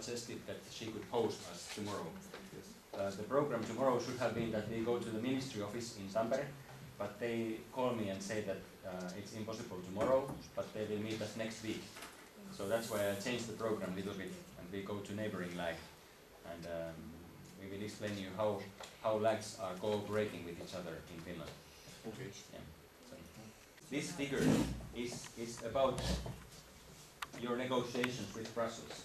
suggested that she could host us tomorrow. The program tomorrow should have been that we go to the ministry office in Tampere, but they call me and say that it's impossible tomorrow, but they will meet us next week. So that's why I changed the program a little bit, and we go to neighboring lag, and we will explain you how lags are cooperating with each other in Finland. Okay. Yeah. So this figure is about your negotiations with Brussels.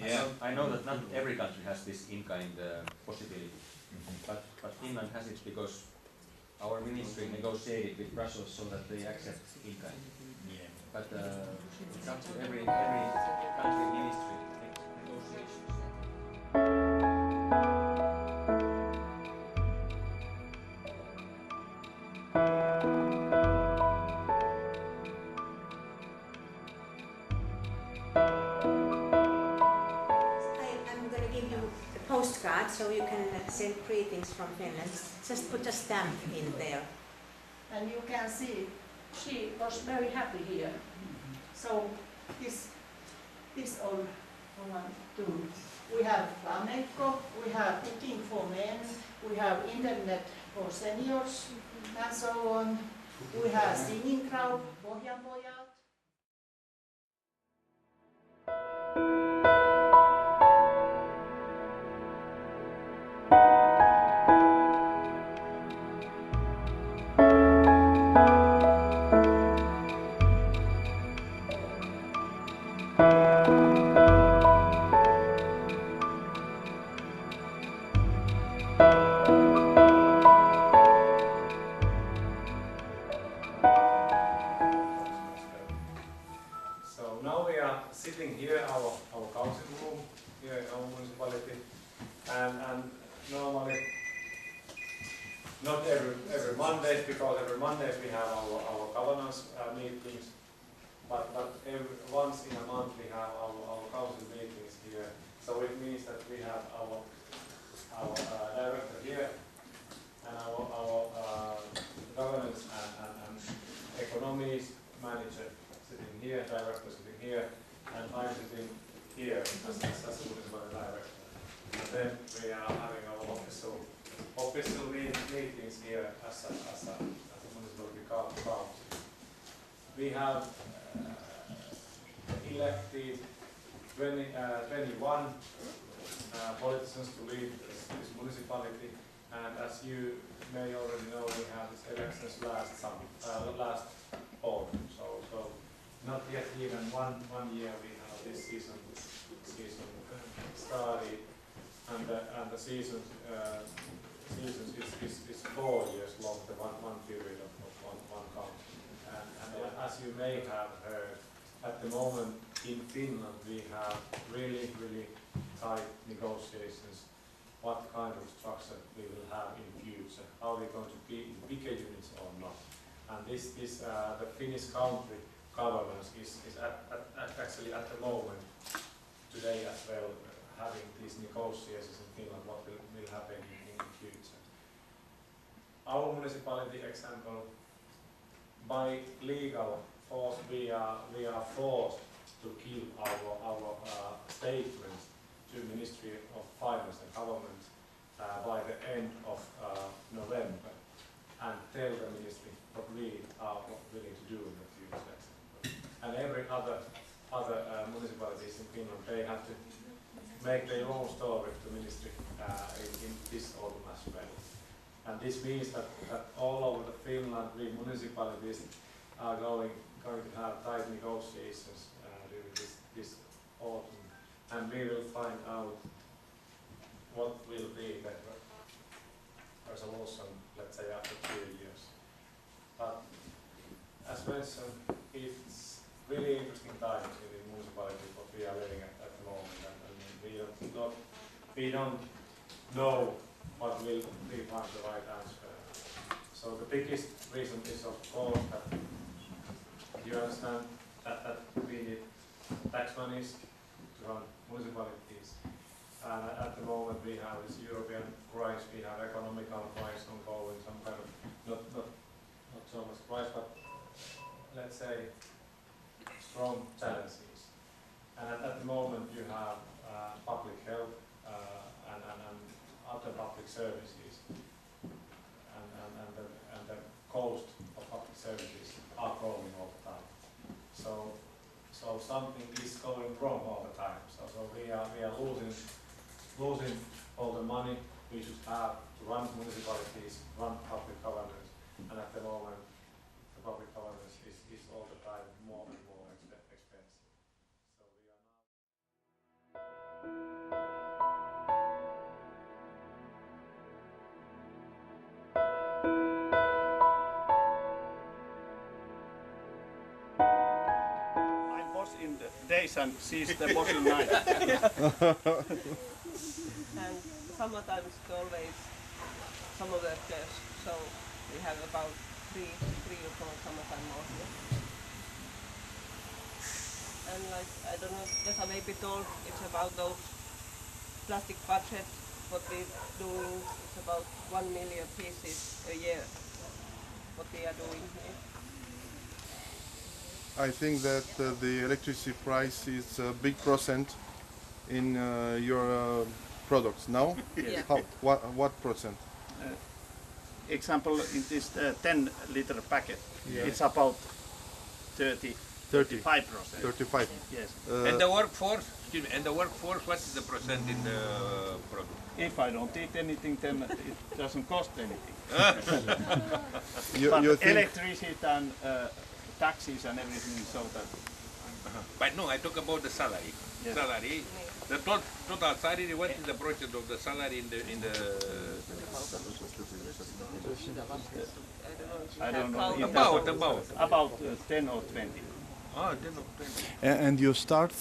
Yeah. I know that not every country has this in-kind possibility, but Finland has it because our ministry negotiated with Brussels so that they accept in-kind. Yeah. But it's up to every country ministry negotiations. I'm going to give you a postcard so you can send greetings from Finland. Just put a stamp in there. And you can see she was very happy here. So this all one too. We have flamenco, we have cooking for men, we have internet for seniors, and so on. We have singing crowd, Pohjanpojat. So now we are sitting here, our council room here in our municipality, and normally not every Monday, because every Monday we have our governance meetings, but once in a month we have our council meetings here. So it means that we have our director here and our governance and economies manager sitting here, director sitting here, and I'm sitting here as a municipal director. And then we are having our official meetings here as a municipality council. We have elected 21 politicians to lead this municipality, and as you may already know, we had these elections last autumn. So not yet even one year we have this season started, and the season is 4 years long, the one period of one council. And as you may have heard, at the moment in Finland we have really tight negotiations what kind of structure we will have in future. Are we going to be in bigger units or not? And this the Finnish country governance is actually at the moment today as well having these negotiations in Finland what will happen in future. Our municipality example, by legal force we are forced to give our statements to Ministry of Finance and Government by the end of November, and tell the ministry what we are willing to do in the future. And every other municipalities in Finland, they have to make their own story to ministry in this autumn as well. And this means that all over Finland, we municipalities are going to have tight negotiations during this autumn, and we will find out what will be the resolution, let's say, after 2 years. But as mentioned, it's really interesting times in the municipality what we are living at the moment, and we don't know what will be the right answer. So the biggest reason is, of course, that you understand that we need tax monies to run municipalities. And at the moment we have this European crisis, we have economical crisis ongoing, some kind of, not so much crisis, but let's say strong challenges. And at the moment you have public health, and other public services, and the cost of public services are growing all the time. So something is going wrong all the time. So we are losing all the money we should have to run municipalities, run public governance, and at the moment the public governance is all the time more and more expensive. So we are now. I'm boss in the days and she's the boss in night. And sometimes always some workers, so we have about three or four summertime mostly. And like, I don't know, Vesa maybe told, it's about those plastic budget, what we're doing, it's about 1 million pieces a year, what we are doing here. I think that the electricity price is a big percent in your products. No? Yeah. What percent? Example, in this 10-liter packet, Yeah. it's about 35%. 35. Yes. And the workforce, excuse me, and the workforce, what is the percent in the product? If I don't eat anything, then it doesn't cost anything. You But think electricity and taxes and everything, so that But no, I talk about the salary. Yes. Salary, the total salary. What is the percent of the salary in the I don't know. about 10 or 20. 10 or 20. and you start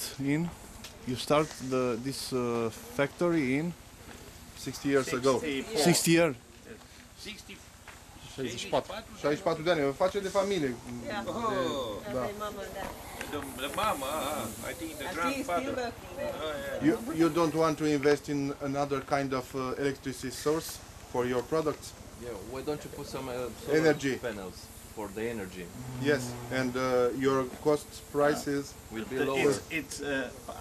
this factory in 60 years ago. 64. 60 years. 60. 64 de ani, face de familie. Yeah. Oh, And Da. my mom and dad. the mama, I think the And she's still grandfather. working there. Oh, yeah. You don't want to invest in another kind of electricity source for your products? Yeah, why don't you put some solar Energy. panels for the energy? Yes, and your cost prices. Will be lower.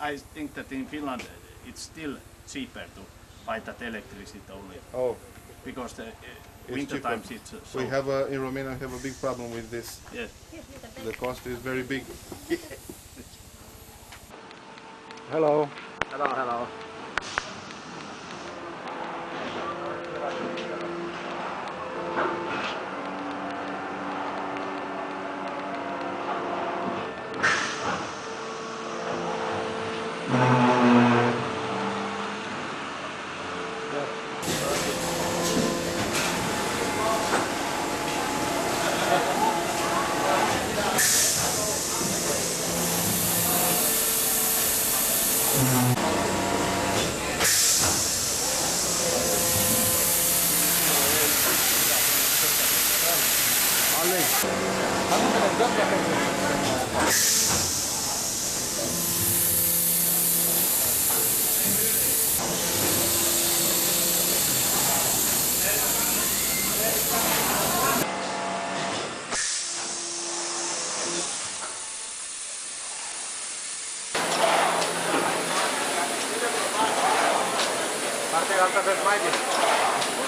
I think that in Finland it's still cheaper to buy that electricity only Oh, because the It's winter cheaper. times it's so. we have in Romania have a big problem with this. Yes. The cost is very big. Hello. Hello.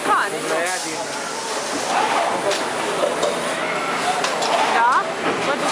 Kukaan ei ole. Ja, vad du...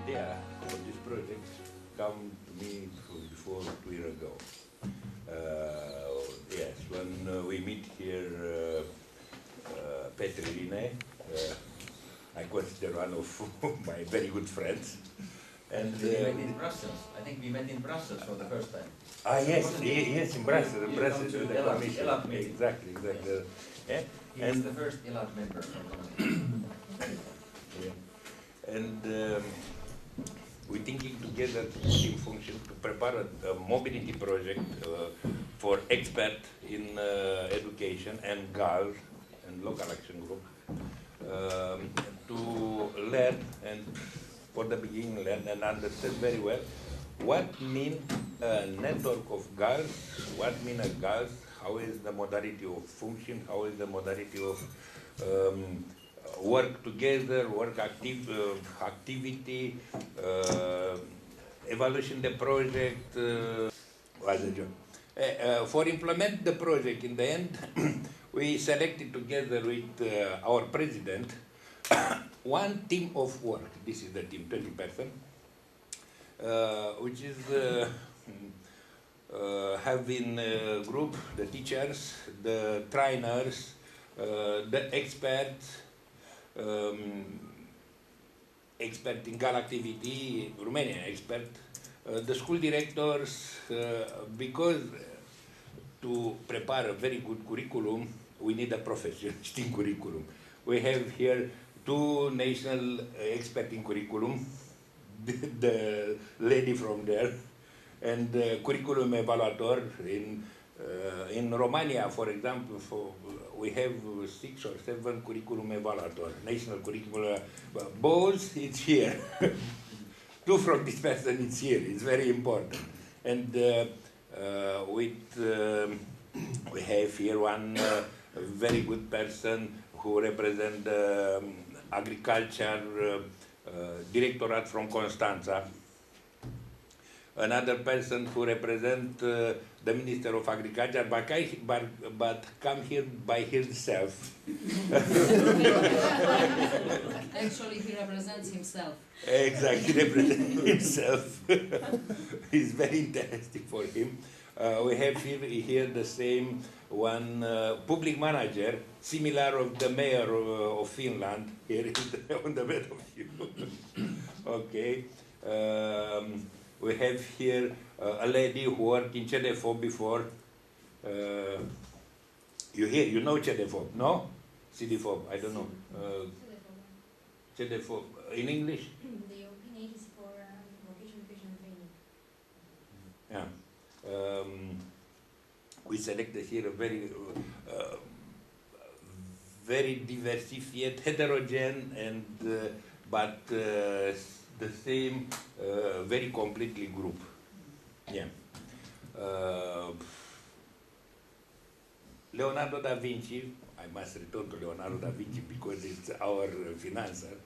idea for this project come to me before 2 years ago. Yes, when we meet here, Petri Line, I consider one of my very good friends. And We met in Brussels. I think we met in Brussels for the first time. yes, Wasn't it? yes, in Brussels, You Brussels, come to the ELAB commission. meeting. Exactly. Yeah. He is the first ELAB member from Finland. Yeah. And we're thinking together in function to prepare a mobility project for experts in education and GAL and local action group to learn and for the beginning learn and understand very well what mean a network of GALs, what mean a GALs, how is the modality of function, how is the modality of work together, work activity, evaluation the project, was a job. For implement the project in the end, we selected together with our president one team of work. This is the team, 20%, which is having group, the teachers, the trainers, the experts, expert in GAL activity, Romanian expert, the school directors, because to prepare a very good curriculum, we need a professionalist in curriculum. We have here two national experts in curriculum, the lady from there, and the curriculum evaluator in Romania, for example, we have 6 or 7 curriculum evaluator, national curriculum, both it's here. 2 from this person it's here, it's very important. And we have here one very good person who represents agriculture directorate from Constanța. Another person who represents the Minister of Agriculture, but come here by himself. Actually, he represents himself. Exactly, he represents himself. It's very interesting for him. We have here the same one public manager, similar of the mayor of Finland, here on the bed of you. Okay. We have here a lady who worked in CDFOB before. You know CDFOB, no? CDFOB, I don't know. CDFOB, in English? The European Agency for Vocational Education and Training. Yeah. We selected here a very diversified, heterogeneous, and but the same, very completely group. Yeah. Leonardo da Vinci, I must return to Leonardo da Vinci because it's our financer,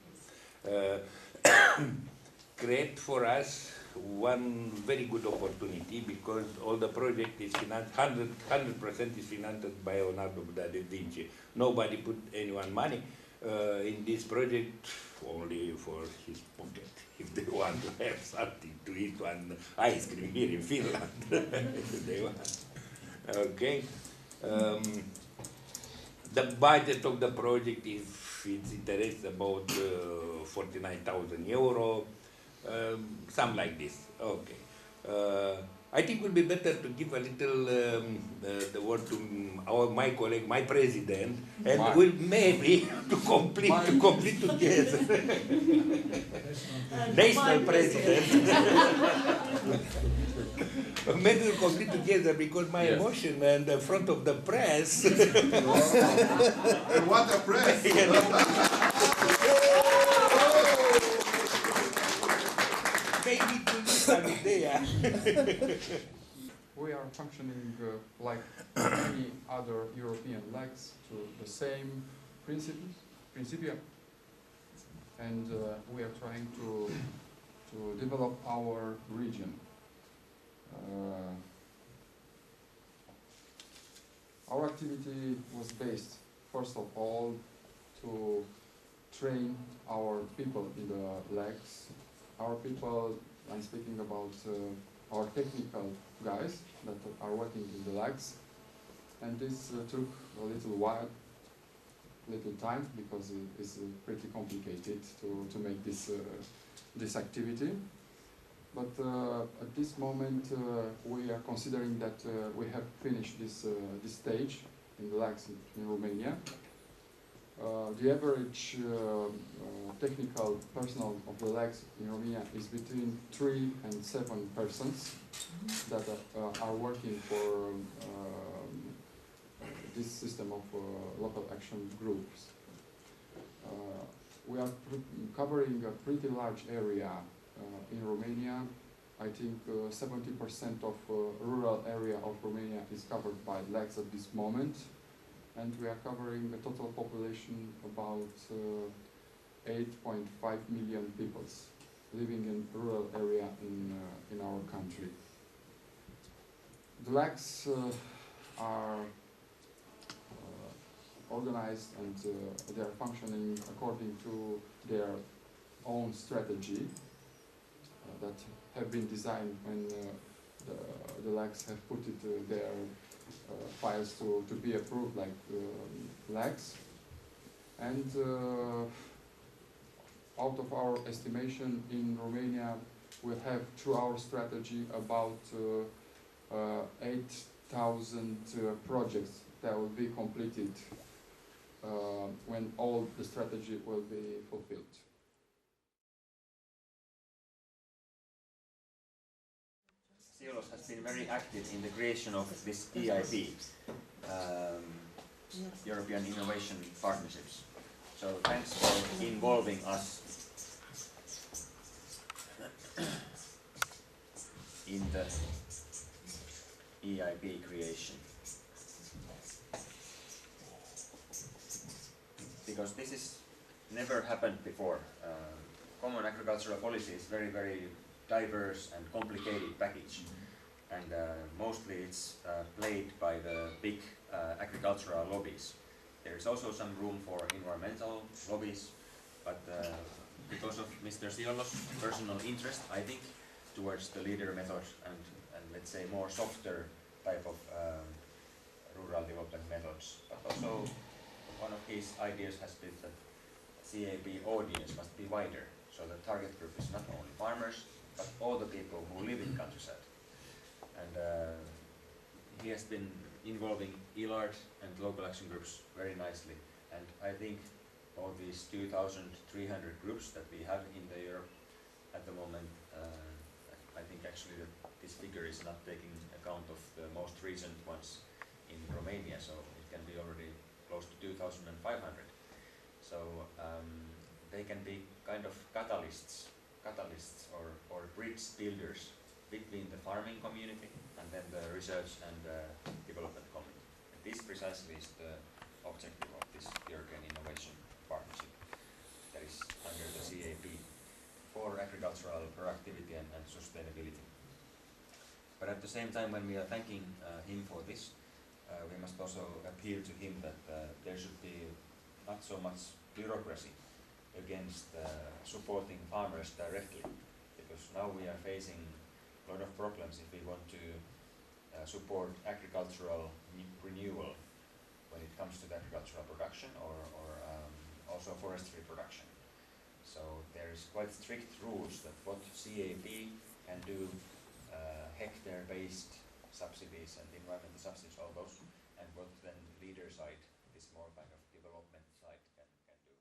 create for us one very good opportunity because all the project is financed, 100% is financed by Leonardo da Vinci. Nobody put anyone money in this project, only for his pocket. If they want to have something to eat, one ice cream here in Finland, they want. Okay. The budget of the project is, it's interest about 49,000 euro, something like this. Okay. I think it would be better to give a little the word to my colleague, my president, and we'll maybe to complete together. National president. Maybe we'll complete together because my emotion and the front of the press. And what a press! Maybe to do some idea. We are functioning like many other European legs to the same principia, and we are trying to develop our region. Our activity was based, first of all, to train our people in the legs. Our people, I'm speaking about our technical guys that are working in the legs, and this took a little time because it's pretty complicated to make this activity. but at this moment we are considering that we have finished this stage in the lags in Romania. The average technical personnel of the lags in Romania is between 3 and 7 persons that are working for this system of local action groups. We are covering a pretty large area in Romania. I think 70% of rural area of Romania is covered by lags at this moment. And we are covering a total population about 8.5 million people living in rural area in our country. The lags are organized and they are functioning according to their own strategy that have been designed when the lags have put it their files to be approved like lags. And out of our estimation in Romania, we have through our strategy about 8,000 projects that will be completed when all the strategy will be fulfilled. Cielos has been very active in the creation of this EIP, European Innovation Partnerships. So thanks for involving us in the EIP creation. Because this has never happened before. Common agricultural policy is very, very diverse and complicated package, and mostly it's played by the big agricultural lobbies. There is also some room for environmental lobbies, but because of Mr. Cielos' personal interest, I think, towards the leader method and let's say more softer type of rural development methods, but also one of his ideas has been that CAP audience must be wider, so the target group is not only farmers, but all the people who live in countryside. And he has been involving ELARD and local action groups very nicely. And I think all these 2,300 groups that we have in the Europe at the moment, I think actually that this figure is not taking account of the most recent ones in Romania, so it can be already close to 2,500. So they can be kind of catalysts or bridge builders between the farming community and then the research and development community. And this precisely is the objective of this European Innovation Partnership that is under the CAP for agricultural productivity and sustainability. But at the same time, when we are thanking him for this, we must also appeal to him that there should be not so much bureaucracy against supporting farmers directly, because now we are facing a lot of problems if we want to support agricultural renewal when it comes to the agricultural production or also forestry production. So there is quite strict rules that what CAP can do, hectare-based subsidies and environmental subsidies, all those, and what then leader side, this more kind of development side can do.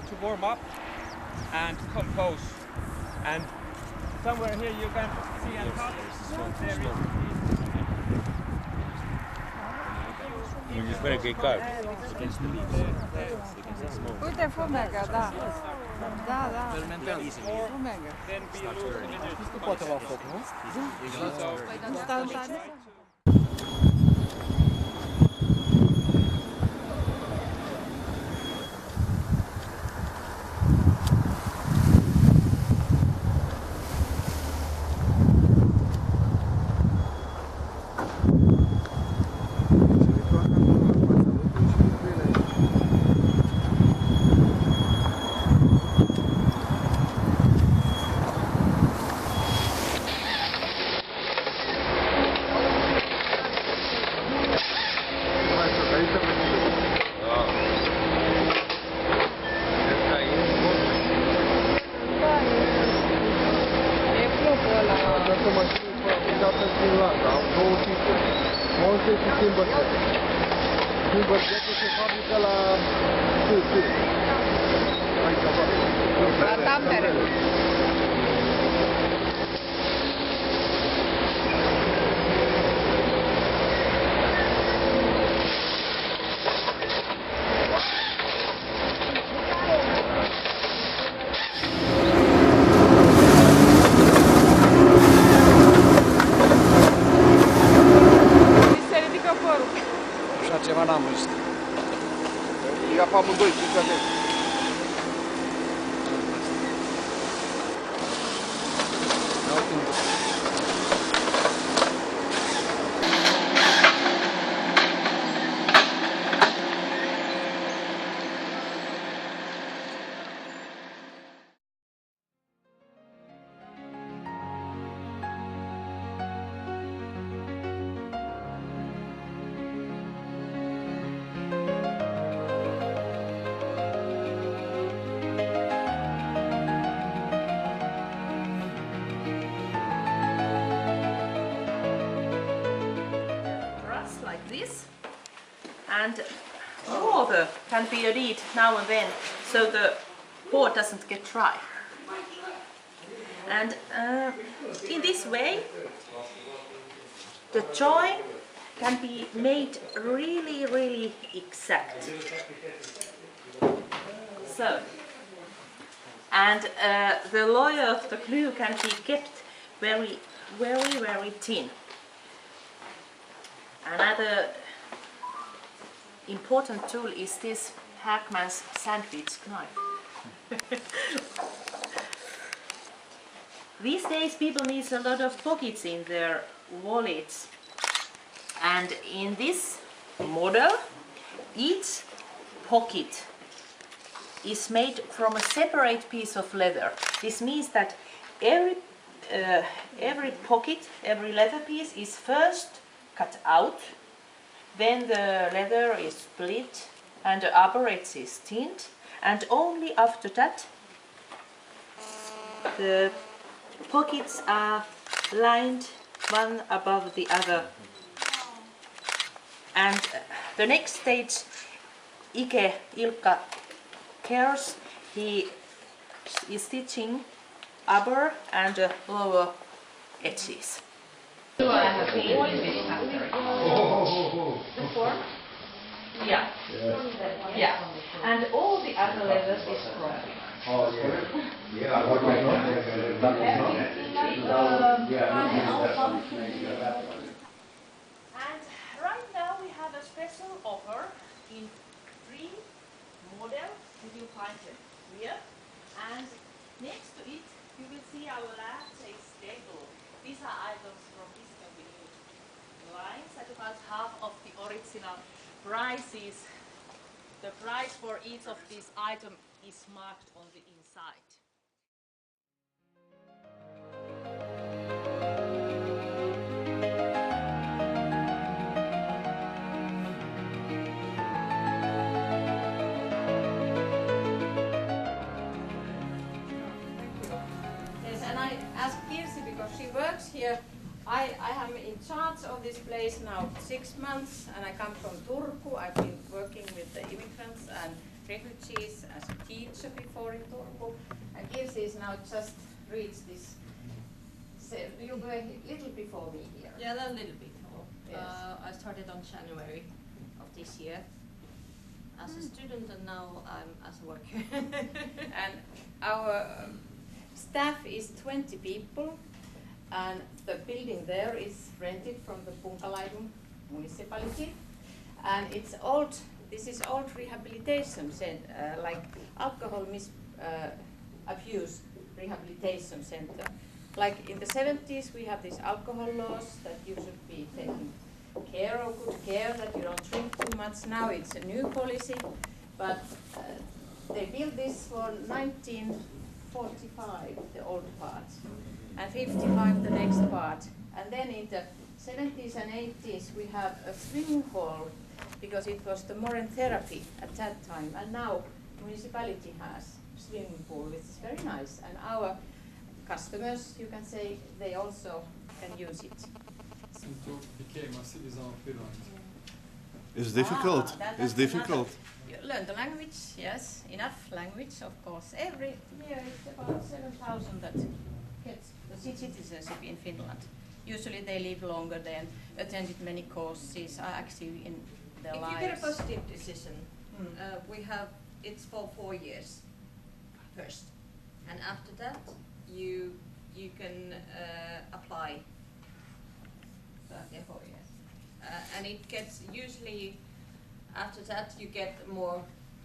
To warm up and compose, and somewhere here you can see and there is Spune că e cald. Uite, fumegă, da. Da, da. Fumegă. Nu poate lua foc, nu? Instantaneu. Finlanda, au două tipuri. Monte și Timberjet. Timberjetul se fabrică la Sud. Aici aproape. La Tampere. Așa ceva n-am văzut. Ia pe amândoi, fiți atenți. This, and water can be added now and then so the board doesn't get dry. And in this way the join can be made really exact. So, and the layer of the glue can be kept very thin. Another important tool is this Hackman's sandwich knife. These days people need a lot of pockets in their wallets, and in this model each pocket is made from a separate piece of leather. This means that every pocket, every leather piece is first cut out, then the leather is split and the upper edge is tinned, and only after that the pockets are lined one above the other. And the next stage Ilkka cares, he is stitching upper and lower edges. I have been in this factory. The form? Yeah. Yeah. And all the other leathers is from. And right now we have a special offer in 3 models. You will find it here. And next to it you will see our last table. These are items from discontinued lines at about half of the original prices. The price for each of these items is marked on the inside. Yes, and I asked Kirsi because she works here. I am in charge of this place now 6 months, and I come from Turku. I've been working with the immigrants and refugees as a teacher before in Turku. And Kirsi is now just reached this. So you were a little before me here. Yeah, a little bit. Yes. I started on January of this year as a student, and now I'm as a worker. And our staff is 20 people, and the building there is rented from the Punkalaidun municipality, and it's old. This is old rehabilitation center, like alcohol abuse rehabilitation center. Like in the 70s, we have these alcohol laws that you should be taking care of, good care, that you don't drink too much. Now it's a new policy, but they built this for 1945, the old part, and 55 the next part. And then in the 70s and 80s, we have a swimming hall, because it was the modern therapy at that time. And now municipality has swimming pool, which is very nice. And our customers, you can say, they also can use it. And to become a citizen of Finland. It's difficult. It's difficult. You learn the language, yes, enough language, of course. Every year it's about 7,000 that gets the citizenship in Finland. Usually they live longer, than attended many courses, are active in their lives. If you get a positive decision, it's for 4 years first, and after that you can apply. Yeah, 4 years, and it gets usually after that you get more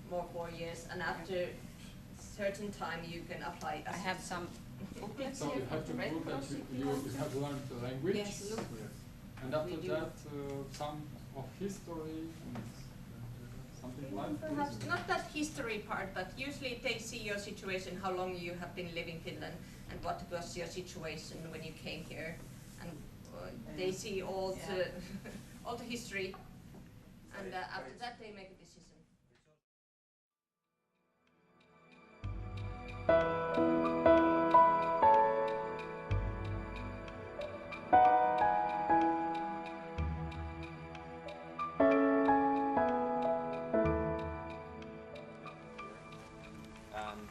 4 years, and after certain time you can apply. I have some booklets So you have to prove that you have learned the language. Yes. And after that, some of history and something like Perhaps this. not that history part, but usually they see your situation, how long you have been living in Finland, and what was your situation when you came here, and they see all the all the history, and after that they make a decision.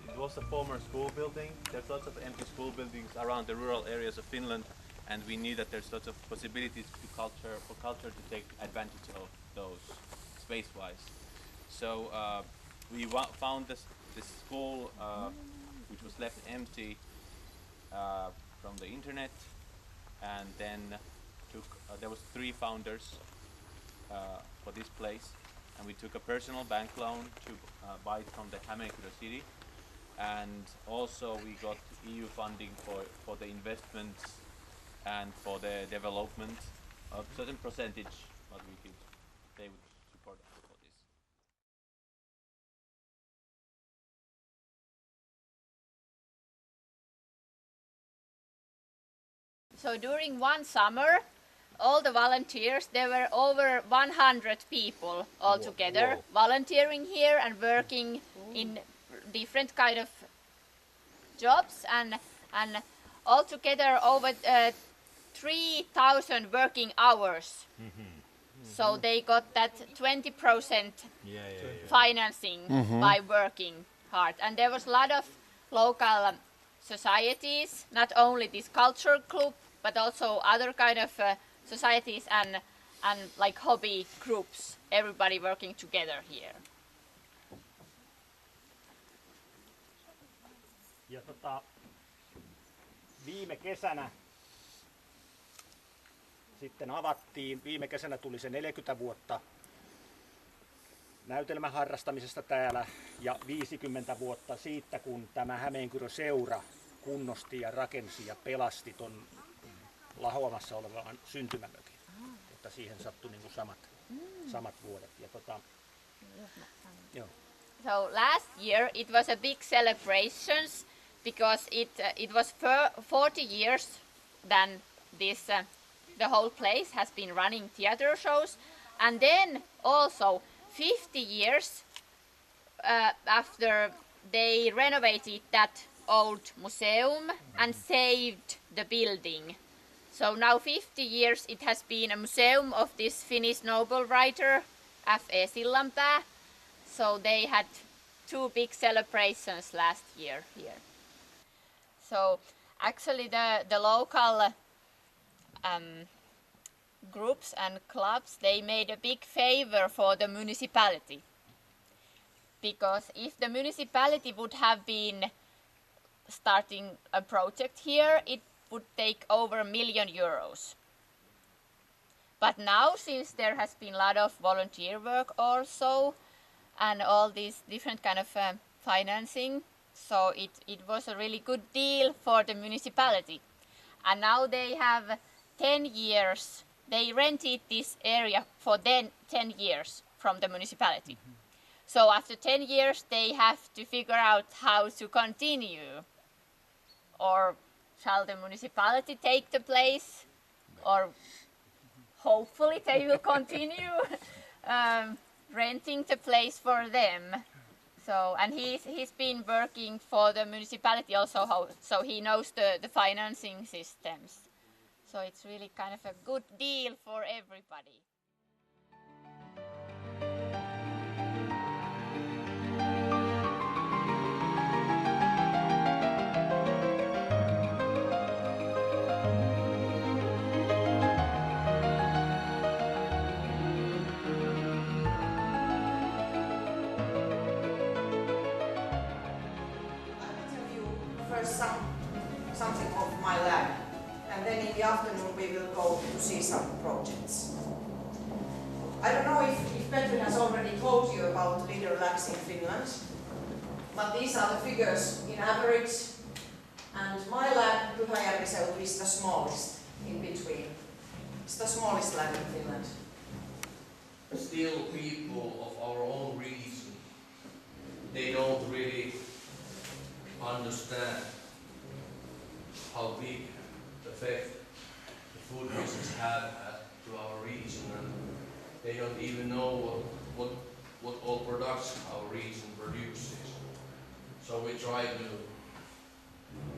It was a former school building. There's lots of empty school buildings around the rural areas of Finland, and we knew that there's lots of possibilities for culture to take advantage of those space-wise. So we found this school which was left empty from the internet, and then there was 3 founders for this place, and we took a personal bank loan to buy it from the Hämeenkyrö city, and also we got EU funding for the investments and for the development of certain percentage what we could, they would support us for this. So during one summer, all the volunteers, there were over 100 people altogether volunteering here and working in different kind of jobs, and altogether over 3,000 working hours. So they got that 20% financing by working hard. And there was a lot of local societies, not only this culture club, but also other kind of societies and like hobby groups, everybody working together here. Ja viime kesänä sitten avattiin, viime kesänä tuli se 40 vuotta näytelmän harrastamisesta täällä ja 50 vuotta siitä, kun tämä Hämeenkyrön seura kunnosti ja rakensi ja pelasti ton lahoamassa olevan syntymämökin, että siihen sattui niin kuin samat vuodet. Ja joo. So last year it was a big celebrations because it was 40 years than this the whole place has been running theater shows, and then also 50 years after they renovated that old museum and saved the building. So now 50 years it has been a museum of this Finnish Nobel writer F.E. Sillanpää. So they had 2 big celebrations last year here. So actually the local groups and clubs, they made a big favor for the municipality. Because if the municipality would have been starting a project here, it would take over €1 million. But now, since there has been a lot of volunteer work also, and all these different kind of financing, so it was a really good deal for the municipality. And now they have 10 years, they rented this area for 10 years from the municipality. So after 10 years, they have to figure out how to continue. Or shall the municipality take the place? Or hopefully they will continue renting the place for them. So, and he's been working for the municipality also, so he knows the financing systems. So it's really kind of a good deal for everybody. First something of my lab, and then in the afternoon we will go to see some projects. I don't know if Petri has already told you about leader labs in Finland, but these are the figures in average, and my lab, Pyhäjärvi, is the smallest in between. It's the smallest lab in Finland. Still, people of our own region, they don't really understand how big effect the food business had to our region, and they don't even know what all products our region produces. So we try to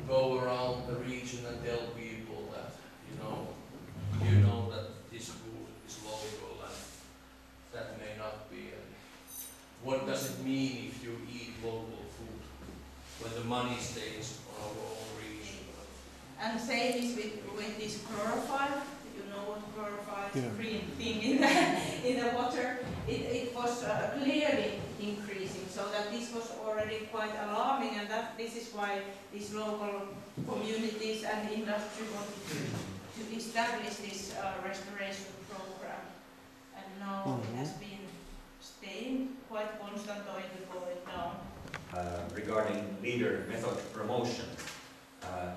go around the region and tell people that you know that this food is local and that may not be. And what does it mean if you eat local food when the money stays on our own region? And same is with this chlorophyll. You know what chlorophyll is, Yeah. green thing in the water. It was clearly increasing, so that this was already quite alarming, and this is why these local communities and industry wanted to establish this restoration program. And now it has been staying quite constant or even going down. Regarding leader method promotion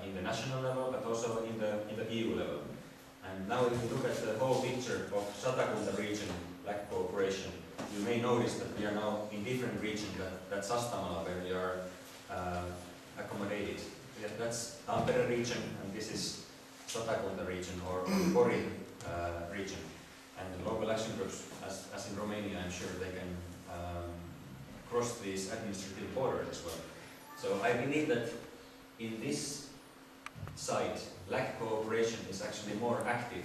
in the national level, but also in the EU level. And now if you look at the whole picture of Satakunta region black cooperation, you may notice that we are now in different regions than Sastamala, where we are accommodated. That's Tampere region, and this is Satakunta region, or Pori region. And the local action groups, as in Romania, I'm sure they can cross these administrative borders as well. So I believe that in this site, black cooperation is actually more active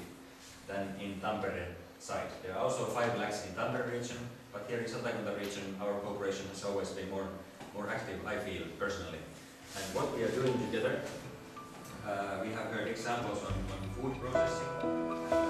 than in Tampere site. There are also 5 blacks in Tampere region, but here in Satakunta region, our cooperation has always been more active, I feel, personally. And what we are doing together, we have heard examples on food processing.